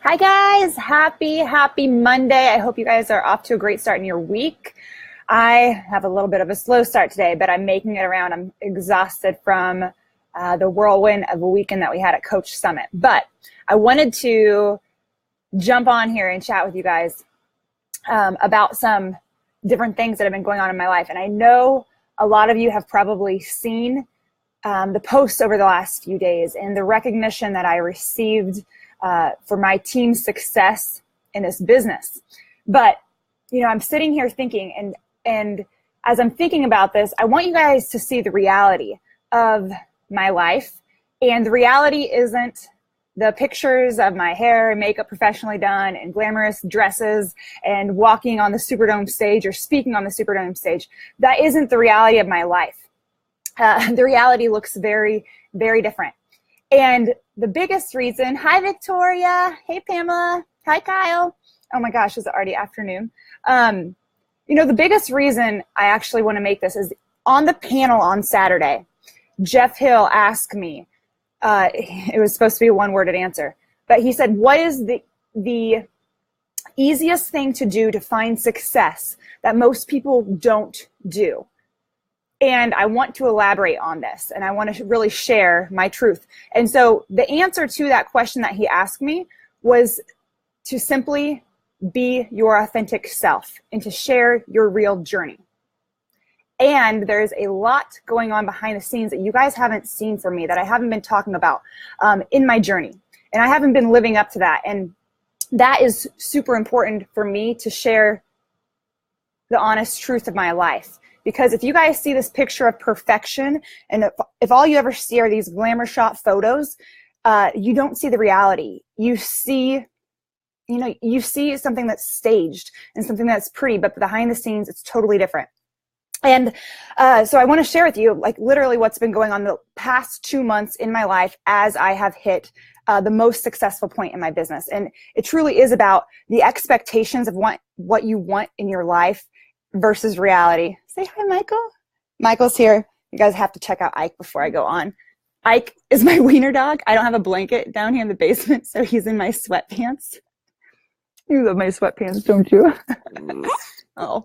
Hi guys, happy Monday. I hope you guys are off to a great start in your week. I have a little bit of a slow start today, but I'm making it around. I'm exhausted from the whirlwind of a weekend that we had at Coach Summit. But I wanted to jump on here and chat with you guys about some different things that have been going on in my life. And I know a lot of you have probably seen the posts over the last few days and the recognition that I received for my team's success in this business. But, I'm sitting here thinking, and as I'm thinking about this, I want you guys to see the reality of my life. And the reality isn't the pictures of my hair and makeup professionally done and glamorous dresses and walking on the Superdome stage or speaking on the Superdome stage. That isn't the reality of my life. The reality looks very, very different. And the biggest reason, hi Victoria, hey Pamela, hi Kyle. Oh my gosh, is it already afternoon? The biggest reason I actually want to make this is on the panel on Saturday, Jeff Hill asked me, it was supposed to be a one-worded answer, but he said, what is the easiest thing to do to find success that most people don't do? And I want to elaborate on this, and I want to really share my truth. And so the answer to that question that he asked me was to simply be your authentic self and to share your real journey. And there's a lot going on behind the scenes that you guys haven't seen from me, that I haven't been talking about in my journey. And I haven't been living up to that. And that is super important for me to share the honest truth of my life. Because if you guys see this picture of perfection, and if all you ever see are these glamour shot photos, you don't see the reality. You see something that's staged and something that's pretty, but behind the scenes, it's totally different. And so I want to share with you, literally what's been going on the past 2 months in my life as I have hit the most successful point in my business. And it truly is about the expectations of what you want in your life versus reality. Say hi, Michael. Michael's here. You guys have to check out Ike before I go on. Ike is my wiener dog. I don't have a blanket down here in the basement, so he's in my sweatpants. You love my sweatpants, don't you? Oh.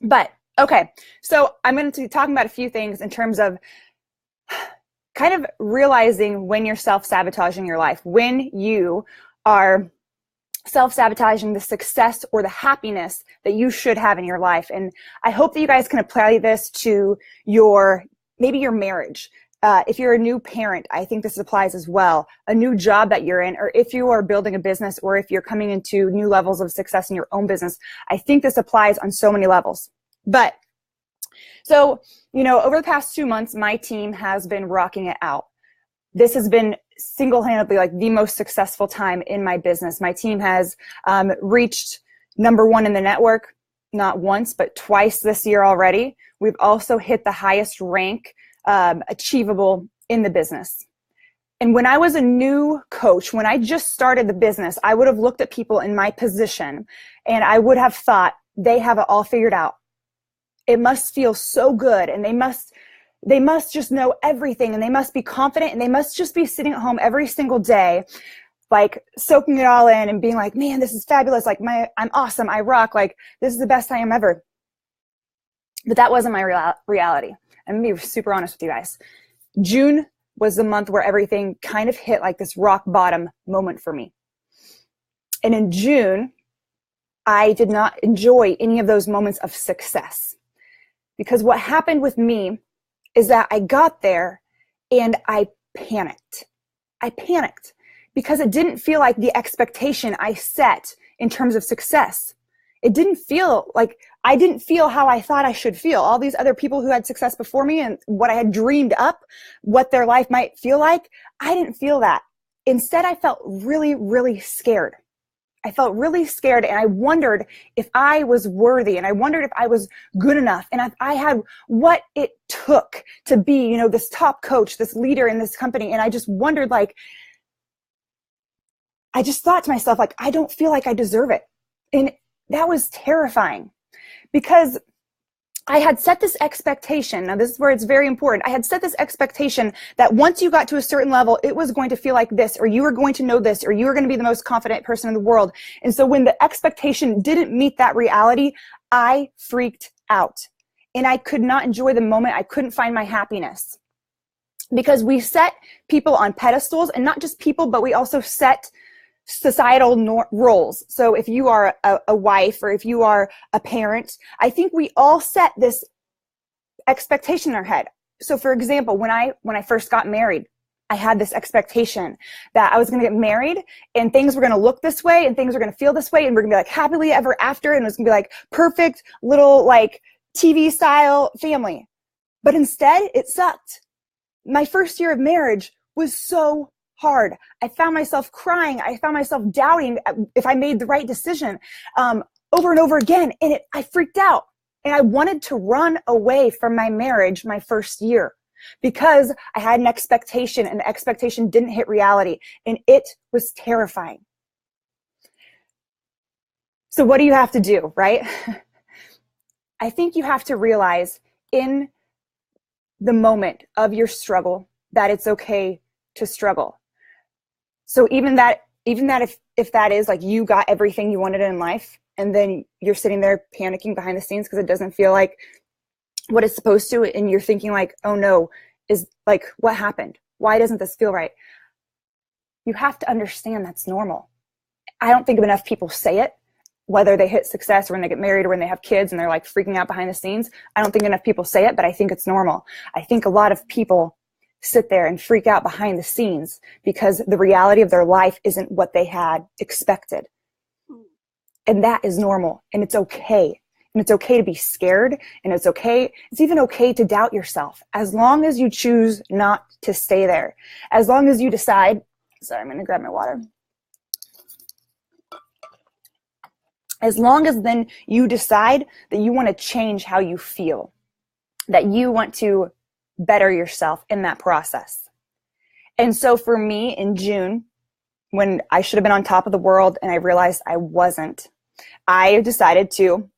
But, okay. So I'm going to be talking about a few things in terms of kind of realizing when you're self-sabotaging your life, when you are self-sabotaging the success or the happiness that you should have in your life. And I hope that you guys can apply this to maybe your marriage. If you're a new parent, I think this applies as well. A new job that you're in, or if you are building a business, or if you're coming into new levels of success in your own business, I think this applies on so many levels. But so, over the past 2 months, my team has been rocking it out. This has been single-handedly the most successful time in my business. My team has reached #1 in the network, not once, but twice this year already. We've also hit the highest rank achievable in the business. And when I was a new coach, when I just started the business, I would have looked at people in my position and I would have thought they have it all figured out. It must feel so good, and they must just know everything, and they must be confident, and they must just be sitting at home every single day, soaking it all in and being like, man, this is fabulous. I'm awesome. I rock. This is the best time ever. But that wasn't my reality. I'm going to be super honest with you guys. June was the month where everything kind of hit this rock bottom moment for me. And in June, I did not enjoy any of those moments of success. Because what happened with me is that I got there and I panicked. I panicked because it didn't feel like the expectation I set in terms of success. It didn't feel I didn't feel how I thought I should feel. All these other people who had success before me and what I had dreamed up, what their life might feel like, I didn't feel that. Instead, I felt really, really scared. I felt really scared, and I wondered if I was worthy, and I wondered if I was good enough, and if I had what it took to be, this top coach, this leader in this company. And I just wondered, I just thought to myself, I don't feel like I deserve it. And that was terrifying because I had set this expectation. Now, this is where it's very important. I had set this expectation that once you got to a certain level, it was going to feel like this, or you were going to know this, or you were going to be the most confident person in the world. And so when the expectation didn't meet that reality, I freaked out. And I could not enjoy the moment. I couldn't find my happiness. Because we set people on pedestals, and not just people, but we also set societal roles. So if you are a wife, or if you are a parent, I think we all set this expectation in our head. So for example, when I first got married, I had this expectation that I was going to get married and things were going to look this way and things were going to feel this way, and we're going to be like happily ever after, and it was going to be like perfect little like TV style family. But instead, it sucked. My first year of marriage was so hard. I found myself crying. I found myself doubting if I made the right decision over and over again. And I freaked out. And I wanted to run away from my marriage my first year because I had an expectation, and the expectation didn't hit reality. And it was terrifying. So what do you have to do, right? I think you have to realize in the moment of your struggle that it's okay to struggle. So even that if that is like you got everything you wanted in life, and then you're sitting there panicking behind the scenes because it doesn't feel like what it's supposed to, and you're thinking like, oh no, is like, what happened? Why doesn't this feel right? You have to understand that's normal. I don't think enough people say it, whether they hit success or when they get married or when they have kids and they're like freaking out behind the scenes. I don't think enough people say it, but I think it's normal. I think a lot of people sit there and freak out behind the scenes because the reality of their life isn't what they had expected. And that is normal, and it's okay. And it's okay to be scared, and it's even okay to doubt yourself, as long as you choose not to stay there. As long as you decide, sorry, I'm going to grab my water. As long as then you decide that you want to change how you feel, that you want to better yourself in that process. And so for me in June, when I should have been on top of the world and I realized I wasn't, I decided to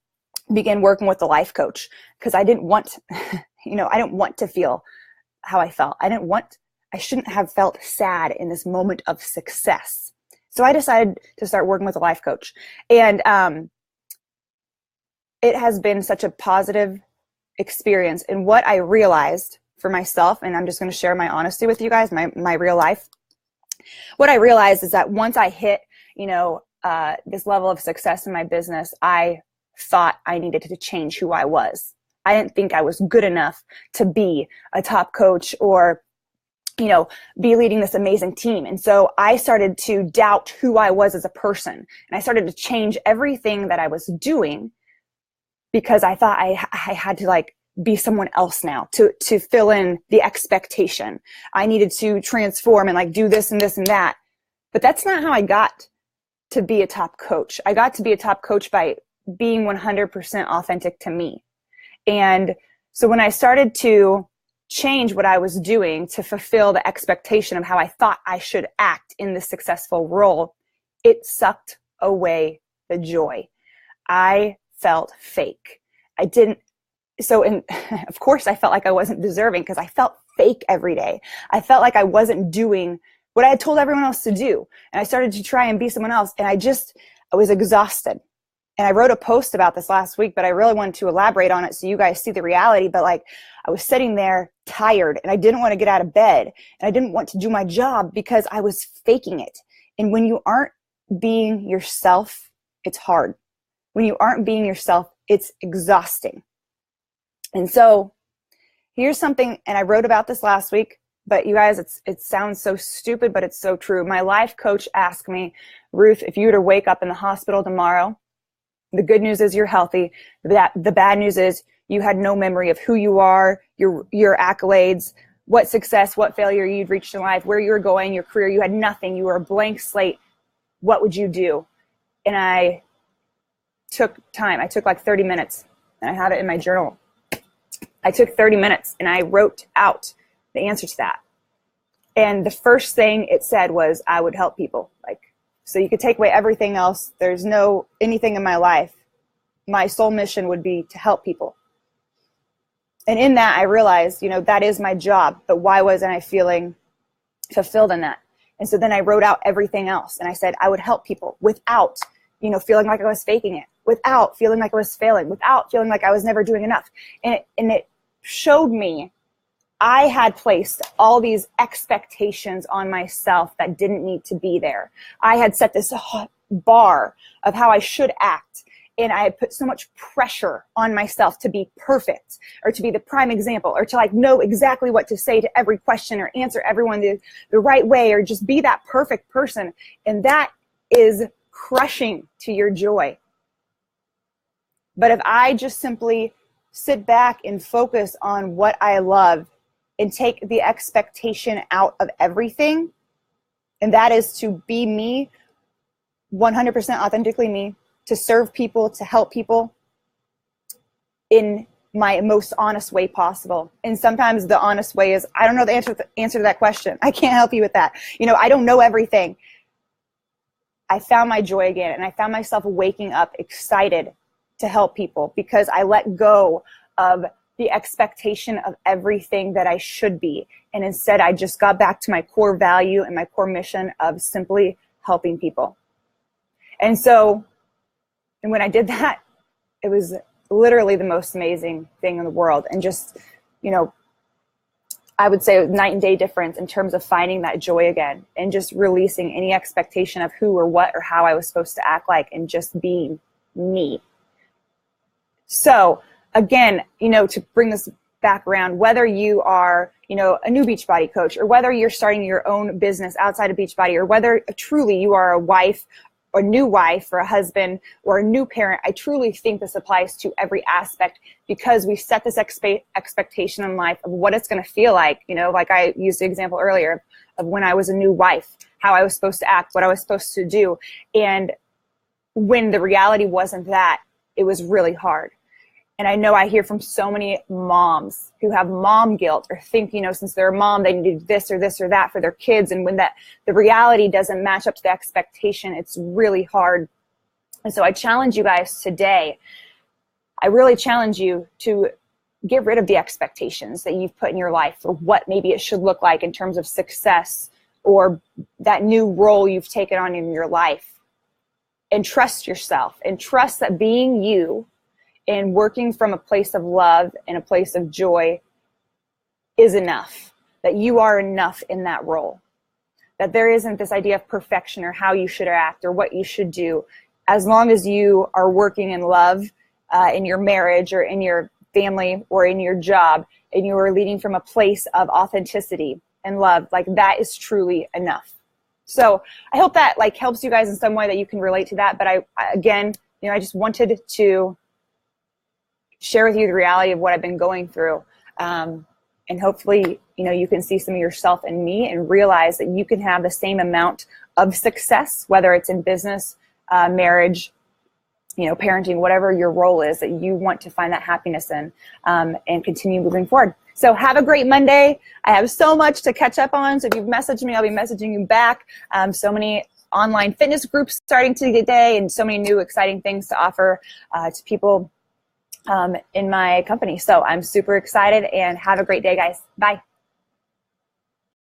begin working with the life coach because I didn't want, I didn't want to feel how I felt. I shouldn't have felt sad in this moment of success. So I decided to start working with a life coach. And it has been such a positive experience. And what I realized for myself, and I'm just going to share my honesty with you guys, my real life. What I realized is that once I hit, this level of success in my business, I thought I needed to change who I was. I didn't think I was good enough to be a top coach or, be leading this amazing team. And so I started to doubt who I was as a person. And I started to change everything that I was doing because I thought I had to be someone else now to fill in the expectation. I needed to transform and do this and this and that. But that's not how I got to be a top coach. I got to be a top coach by being 100% authentic to me. And so when I started to change what I was doing to fulfill the expectation of how I thought I should act in this successful role, it sucked away the joy. I felt fake. Of course I felt like I wasn't deserving because I felt fake every day. I felt like I wasn't doing what I had told everyone else to do. And I started to try and be someone else. And I was exhausted. And I wrote a post about this last week, but I really wanted to elaborate on it so you guys see the reality. But I was sitting there tired and I didn't want to get out of bed and I didn't want to do my job because I was faking it. And when you aren't being yourself, it's hard. When you aren't being yourself, it's exhausting. And so here's something, and I wrote about this last week, but you guys, it sounds so stupid, but it's so true. My life coach asked me, Ruth, if you were to wake up in the hospital tomorrow, the good news is you're healthy. The bad news is you had no memory of who you are, your accolades, what success, what failure you'd reached in life, where you were going, your career. You had nothing. You were a blank slate. What would you do? And I took time. I took 30 minutes, and I have it in my journal. I took 30 minutes, and I wrote out the answer to that. And the first thing it said was, I would help people. So you could take away everything else. There's anything in my life. My sole mission would be to help people. And in that, I realized, that is my job, but why wasn't I feeling fulfilled in that? And so then I wrote out everything else. And I said, I would help people without, feeling like I was faking it, without feeling like I was failing, without feeling like I was never doing enough. And it showed me I had placed all these expectations on myself that didn't need to be there. I had set this bar of how I should act. And I had put so much pressure on myself to be perfect, or to be the prime example, or to know exactly what to say to every question, or answer everyone the right way, or just be that perfect person. And that is crushing to your joy. But if I just simply sit back and focus on what I love and take the expectation out of everything, and that is to be me, 100% authentically me, to serve people, to help people in my most honest way possible. And sometimes the honest way is, I don't know the answer to that question. I can't help you with that. I don't know everything. I found my joy again, and I found myself waking up excited to help people because I let go of the expectation of everything that I should be. And instead, I just got back to my core value and my core mission of simply helping people. And when I did that, it was literally the most amazing thing in the world. And just, I would say night and day difference in terms of finding that joy again and just releasing any expectation of who or what or how I was supposed to act like, and just being me. So again, to bring this back around, whether you are, a new Beachbody coach, or whether you're starting your own business outside of Beachbody, or whether truly you are a wife, or a new wife, or a husband, or a new parent, I truly think this applies to every aspect, because we set this expectation in life of what it's going to feel like. Like I used the example earlier of when I was a new wife, how I was supposed to act, what I was supposed to do. And when the reality wasn't that, it was really hard. And I know I hear from so many moms who have mom guilt, or think, since they're a mom, they need to do this or this or that for their kids. And when the reality doesn't match up to the expectation, it's really hard. And so I challenge you guys today. I really challenge you to get rid of the expectations that you've put in your life for what maybe it should look like in terms of success, or that new role you've taken on in your life. And trust yourself, and trust that being you and working from a place of love and a place of joy is enough, that you are enough in that role, that there isn't this idea of perfection or how you should act or what you should do. As long as you are working in love in your marriage or in your family or in your job, and you are leading from a place of authenticity and love, that is truly enough. So I hope that helps you guys in some way, that you can relate to that. But I just wanted to share with you the reality of what I've been going through. And hopefully, you can see some of yourself in me and realize that you can have the same amount of success, whether it's in business, marriage, parenting, whatever your role is that you want to find that happiness in, and continue moving forward. So have a great Monday. I have so much to catch up on. So if you've messaged me, I'll be messaging you back. So many online fitness groups starting today, and so many new exciting things to offer to people in my company. So I'm super excited, and have a great day, guys. Bye.